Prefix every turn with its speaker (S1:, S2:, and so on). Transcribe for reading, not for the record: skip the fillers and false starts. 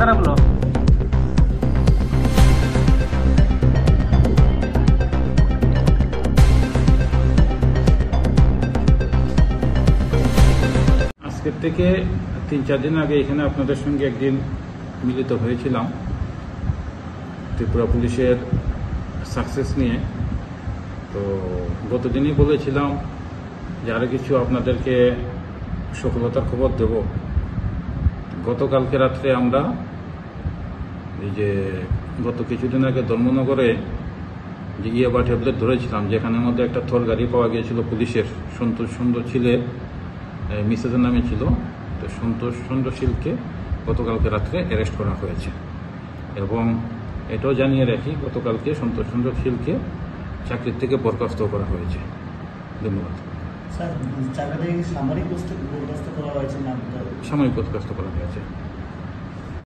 S1: খারাপ হলো?
S2: আজকের থেকে 3-4 দিন আগে এখানে আপনাদের সঙ্গে একদিন মিলিত হয়েছিলাম ত্রিপুরা পুলিশের সাকসেস নিয়ে। তো গতদিনই বলেছিলাম যে আরও কিছু আপনাদেরকে সফলতার খবর দেব। গতকালকে রাত্রে আমরা এই যে গত কিছুদিন আগে ধর্মনগরে যে ইয়াবা ট্যাবলেট ধরেছিলাম, যেখানের মধ্যে একটা থর গাড়ি পাওয়া গিয়েছিল পুলিশের, সন্তোষ চন্দ্রশীলের মিসেজের নামে ছিল। তো সন্তোষ চন্দ্রশীলকে গতকালকে রাত্রে অ্যারেস্ট করা হয়েছে এবং এটাও জানিয়ে রাখি গতকালকে সন্তোষ চন্দ্রশীলকে চাকরির থেকে বরখাস্ত করা হয়েছে। ধন্যবাদ।
S3: স্যার, চাকরি সামরিক বরখাস্ত করা হয়েছে না?
S2: সাময়িক বরখাস্ত করা হয়েছে।